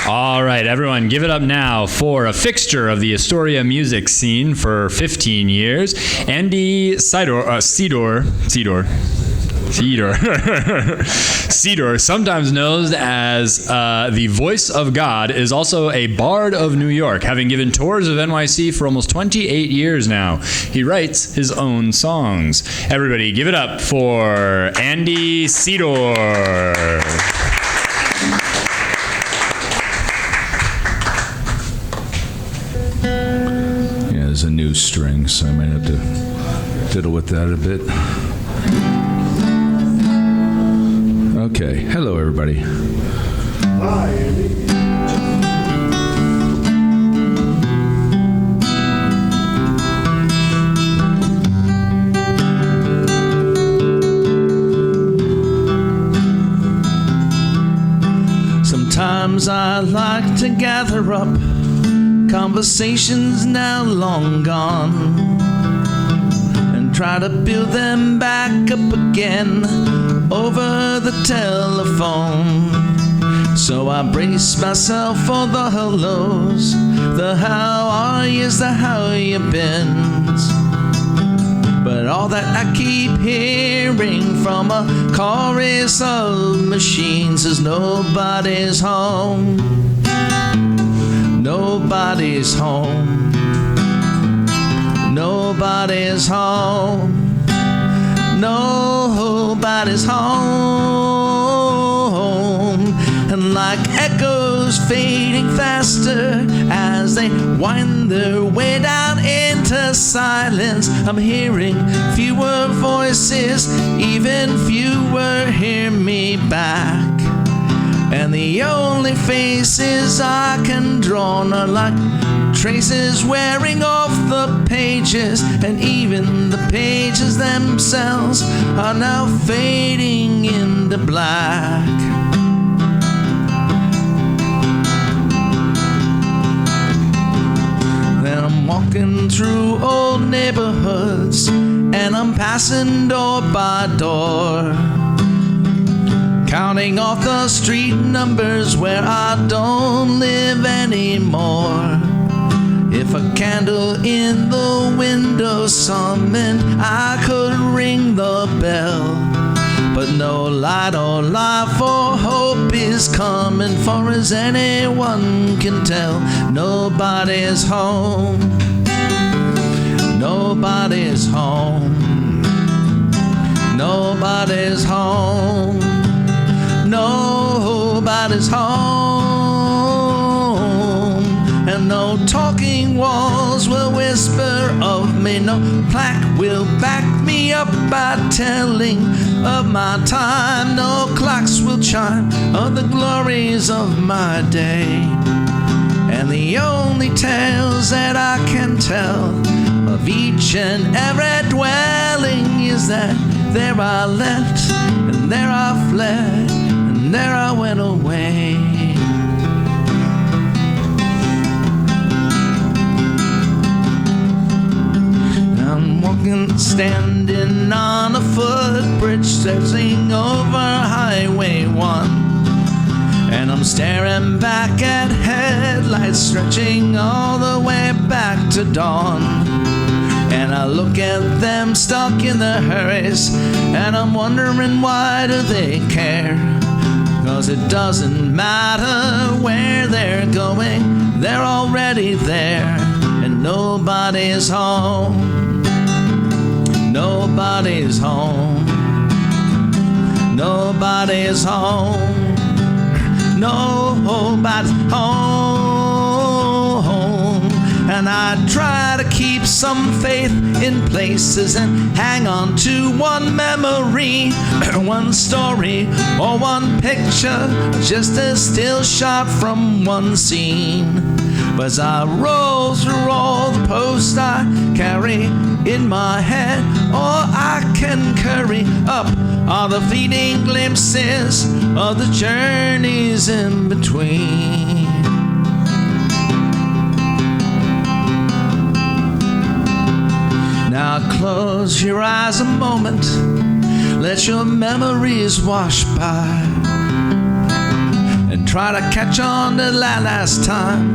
All right, everyone, give it up now for a fixture of the Astoria music scene for 15 years, Andy Sydor, sometimes known as the voice of God, is also a bard of New York, having given tours of NYC for almost 28 years now. He writes his own songs. Everybody, give it up for Andy Sydor. Yeah, there's a new string, so I might have to fiddle with that a bit. Okay, hello everybody. Hi, Andy. Sometimes I like to gather up conversations now long gone and try to build them back up again over the telephone. So I brace myself for the hellos, the how are yous, the how you beens. But all that I keep hearing from a chorus of machines is nobody's home. Nobody's home. Nobody's home. Nobody's home. And like echoes fading faster as they wind their way down into silence, I'm hearing fewer voices, even fewer hear me back. And the only faces I can draw are like traces wearing off the pages, and even the pages themselves are now fading into black. Then I'm walking through old neighborhoods, and I'm passing door by door, counting off the street numbers where I don't live anymore. If a candle in the window summoned, I could ring the bell. But no light or life or hope is coming, for as anyone can tell, nobody's home. Nobody's home. Nobody's home. Nobody's home. And no talking walls will whisper of me, no plaque will back me up by telling of my time, no clocks will chime of the glories of my day. And the only tales that I can tell of each and every dwelling is that there I left, and there I fled, and there I went away. I'm walking, standing on a footbridge, stretching over Highway 1. And I'm staring back at headlights stretching all the way back to dawn. And I look at them stuck in their hurries, and I'm wondering why do they care? 'Cause it doesn't matter where they're going, they're already there. And nobody's home. Nobody's home. Nobody's home. Nobody's home. And I try to keep some faith in places and hang on to one memory, one story or one picture, just a still shot from one scene. But as I roll through all the posts I carry in my head, all I can curry up are the fleeting glimpses of the journeys in between. Now close your eyes a moment, let your memories wash by, and try to catch on to that last time,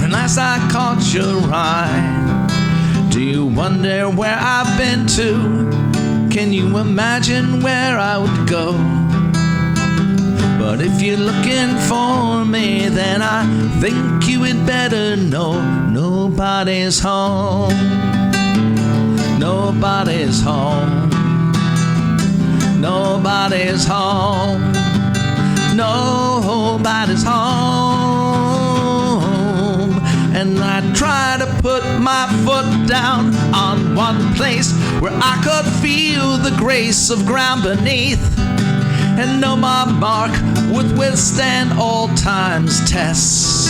last I caught your eye. Do you wonder where I've been to? Can you imagine where I would go? But if you're looking for me, then I think you had better know nobody's home. Nobody's home. Nobody's home. Nobody's home. And I try to put my foot down on one place where I could feel the grace of ground beneath, and know my bark would withstand all time's tests.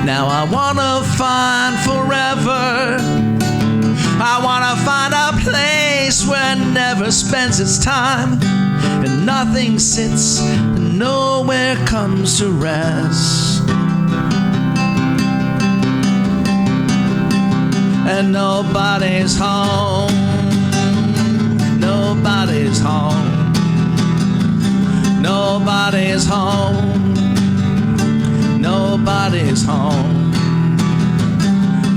Now I wanna find forever. I wanna find a place where it never spends its time, and nothing sits and nowhere comes to rest. And nobody's home. Nobody's home. Nobody's home. Nobody's home.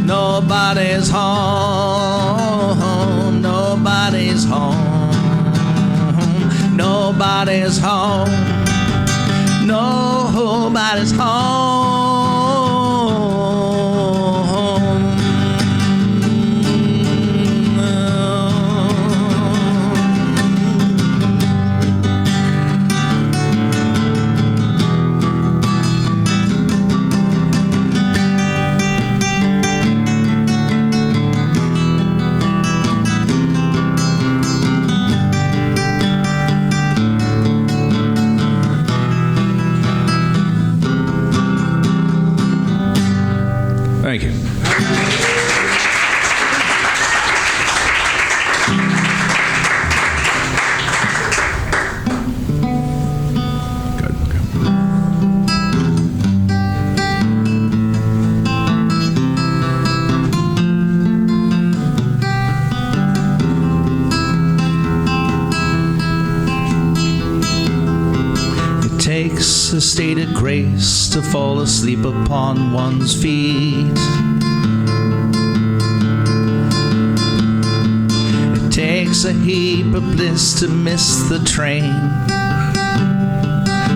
Nobody's home. Nobody's home. Nobody's home. Nobody's home. Thank you. Good. It takes a state of grace to fall asleep upon one's feet. It takes a heap of bliss to miss the train.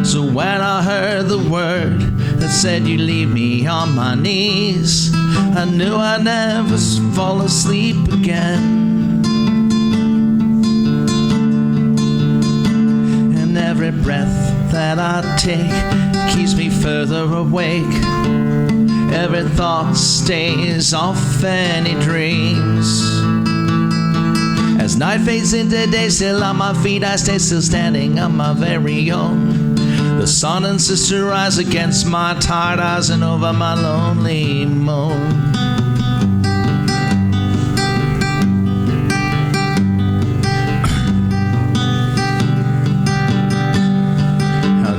So when I heard the word that said you leave me on my knees, I knew I'd never fall asleep again. And every breath that I take keeps me further awake. Every thought stays off any dreams. As night fades into day, still on my feet I stay, still standing on my very own. The sun and sister rise against my tired eyes and over my lonely moan.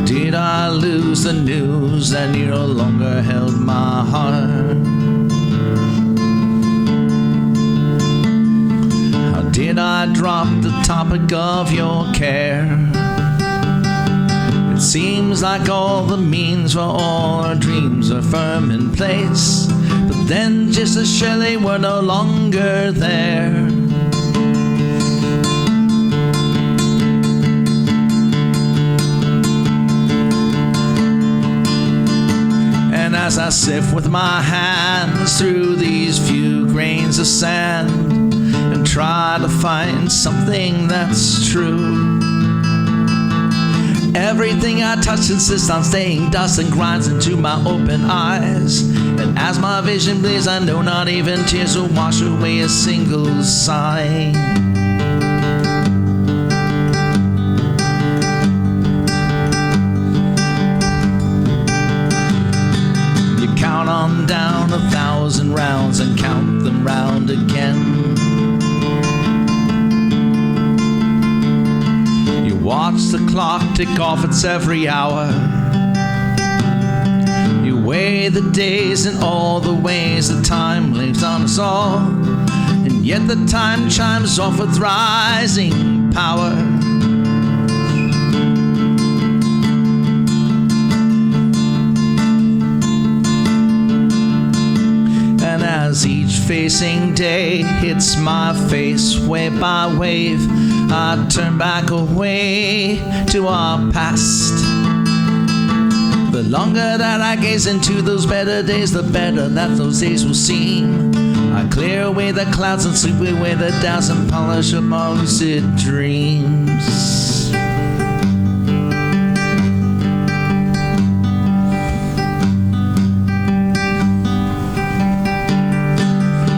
Did I lose the news that you no longer held my heart? How did I drop the topic of your care? It seems like all the means for all our dreams are firm in place, but then just as surely we're no longer there. As I sift with my hands through these few grains of sand and try to find something that's true, everything I touch insists on staying dust and grinds into my open eyes. And as my vision bleeds, I know not even tears will wash away a single sigh. On down 1,000 rounds and count them round again. You watch the clock tick off its every hour. You weigh the days in all the ways that time lives on us all, and yet the time chimes off with rising power. as each facing day hits my face wave by wave, I turn back away to our past. The longer that I gaze into those better days, the better that those days will seem. I clear away the clouds and sweep away the doubts and polish up my lucid dreams.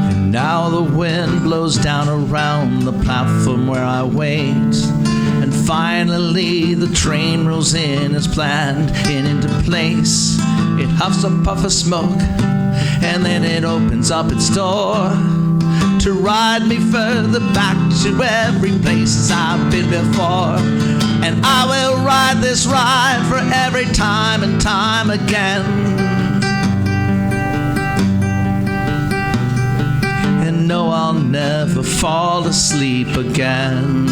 And now the wind blows down around the platform where I wait. And finally the train rolls in as planned and into place. It huffs a puff of smoke, and then it opens up its door to ride me further back to every place I've been before. And I will ride this ride for every time and time again. And no, I'll never fall asleep again.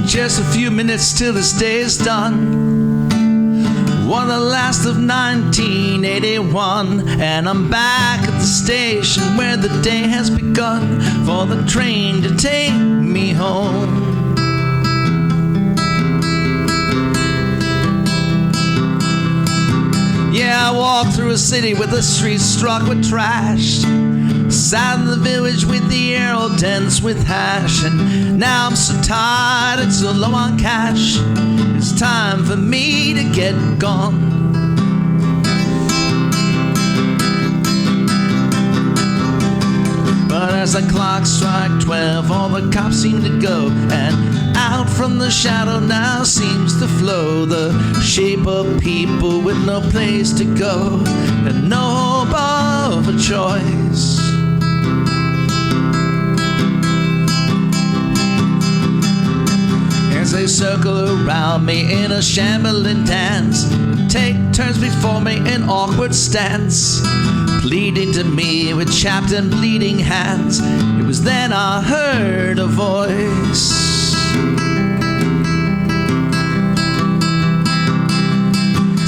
Just a few minutes till this day is done. One the last of 1981, and I'm back at the station where the day has begun for the train to take me home. Yeah, I walked through a city with the streets struck with trash. Sat in the village with the air all dense with hash. And now I'm so tired and so low on cash. It's time for me to get gone. But as the clock strike 12, all the cops seem to go, and out from the shadow now seems to flow the shape of people with no place to go and no hope of a choice. As they circle around me in a shambling dance, take turns before me in awkward stance, pleading to me with chapped and bleeding hands. It was then I heard a voice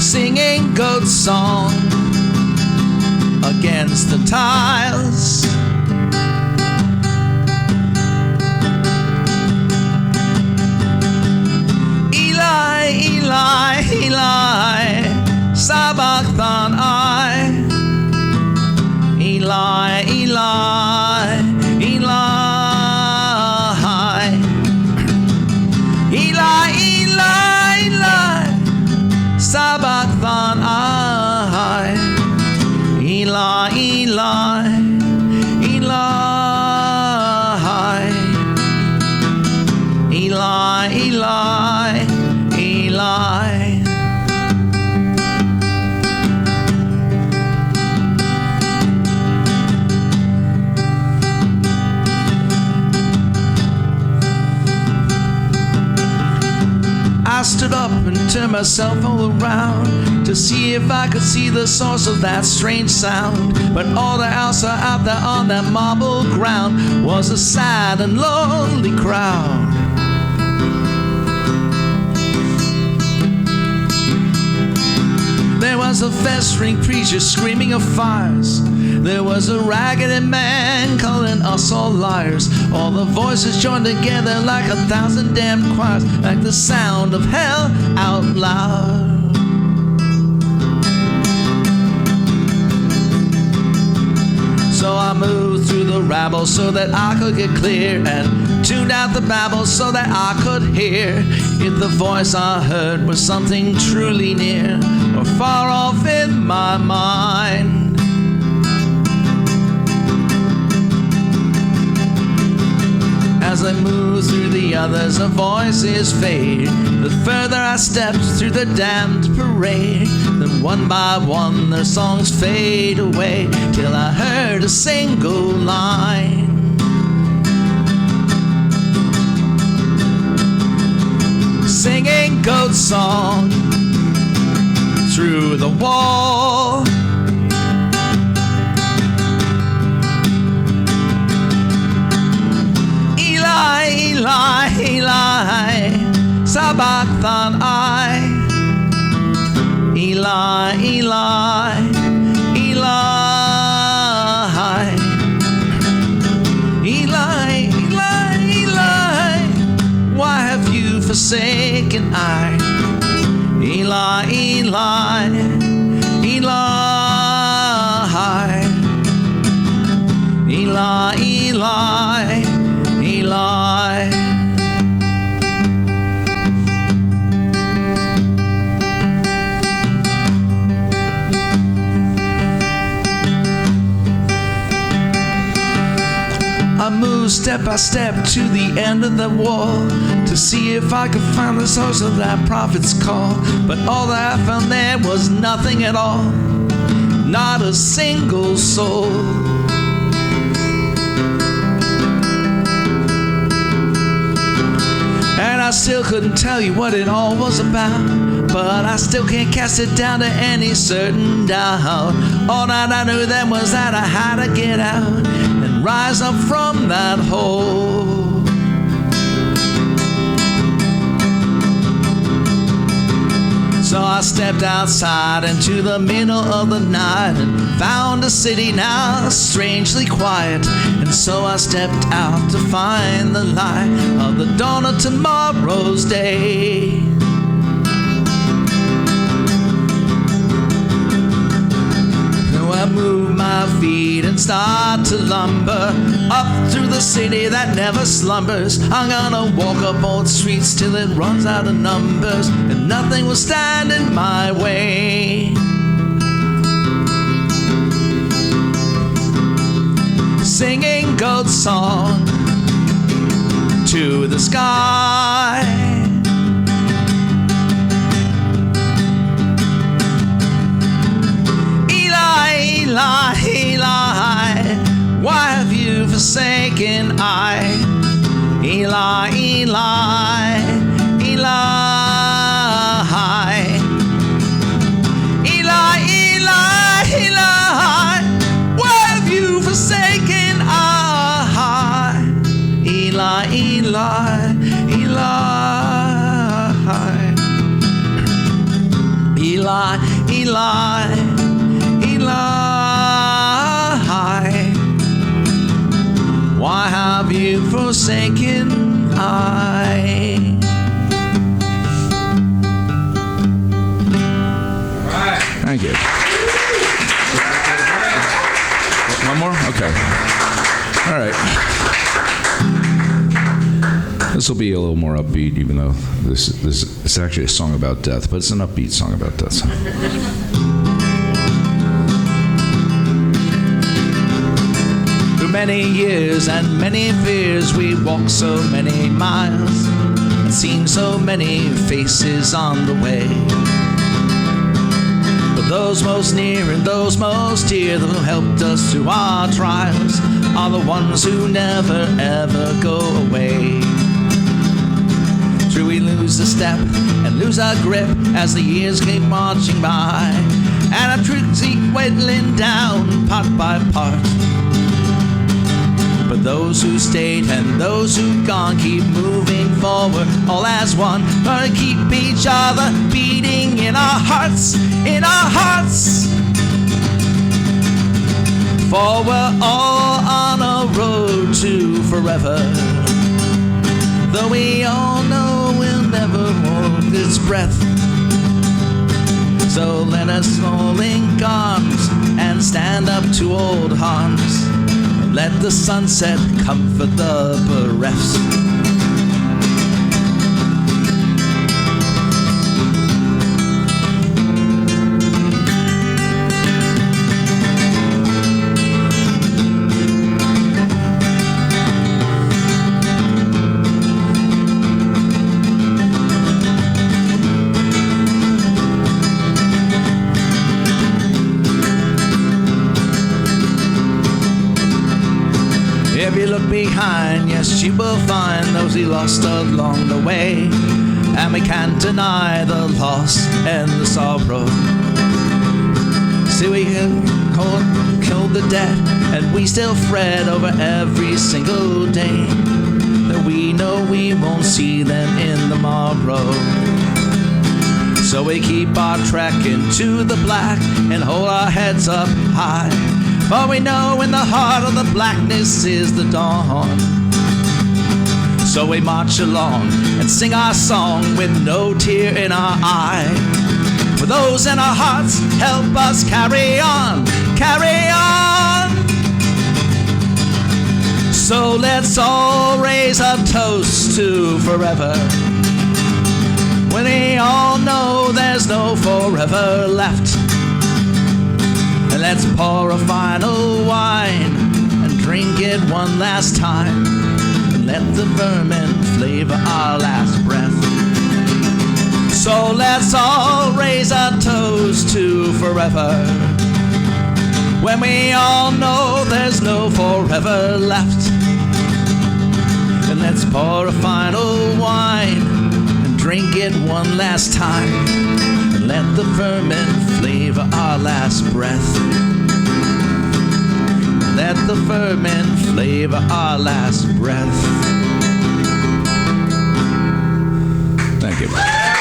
singing goat song against the tiles. Eli, Eli, sabachthani. Eli, Eli, Eli. Eli, Eli, Eli, sabachthani. Eli, Eli, Eli. Eli, Eli, Eli. I stood up and turned myself all around to see if I could see the source of that strange sound. But all the else out there on that marble ground was a sad and lonely crowd. There was a festering preacher screaming of fires. There was a raggedy man calling us all liars. All the voices joined together like 1,000 damn choirs, like the sound of hell out loud. So I moved through the rabble so that I could get clear, and tuned out the babble so that I could hear if the voice I heard was something truly near or far off in my mind. As As I move through the others, our voices fade. The further I stepped through the damned parade, then one by one their songs fade away, till I heard a single line. Singing goat song through the wall. Eli, Eli, Eli, sabachthani. Eli, Eli, Eli, Eli, Eli, Eli, why have you forsaken I? Eli, Eli, Eli, Eli, Eli, Eli. I moved step by step to the end of the wall to see if I could find the source of that prophet's call. But all that I found there was nothing at all, not a single soul. And I still couldn't tell you what it all was about, but I still can't cast it down to any certain doubt. All that I knew then was that I had to get out and rise up from that hole. So I stepped outside into the middle of the night and found a city now strangely quiet. And so I stepped out to find the light of the dawn of tomorrow's day. I move my feet and start to lumber up through the city that never slumbers. I'm gonna walk up old streets till it runs out of numbers, and nothing will stand in my way. Singing goat song to the sky. Eli, Eli, why have you forsaken I? Eli, Eli, Eli, Eli, Eli, Eli, why have you forsaken I? Eli, Eli, Eli, Eli, Eli, why have you forsaken I? Thank you. One more? Okay. All right. This will be a little more upbeat, even though this is actually a song about death, but it's an upbeat song about death. Many years and many fears, we walked so many miles and seen so many faces on the way. But those most near and those most dear that helped us through our trials are the ones who never ever go away. True, we lose a step and lose our grip as the years keep marching by, and our tricks keep whittling down part by part. But those who stayed and those who've gone keep moving forward, all as one. Gonna keep each other beating in our hearts, in our hearts. For we're all on a road to forever, though we all know we'll never hold this breath. So let us all link arms and stand up to old Hans. Let the sunset comfort the bereft. If you look behind, yes, you will find those he lost along the way. And we can't deny the loss and the sorrow. See, we can kill the dead, and we still fret over every single day that we know we won't see them in the morrow. So we keep our trek into the black and hold our heads up high, for we know in the heart of the blackness is the dawn. So we march along and sing our song with no tear in our eye. For those in our hearts help us carry on, carry on. So let's all raise a toast to forever, when we all know there's no forever left. And let's pour a final wine and drink it one last time, and let the vermin flavor our last breath. So let's all raise a toast to forever, when we all know there's no forever left. And let's pour a final wine and drink it one last time, and let the vermin flavor our last breath. Let the vermin flavor our last breath. Thank you.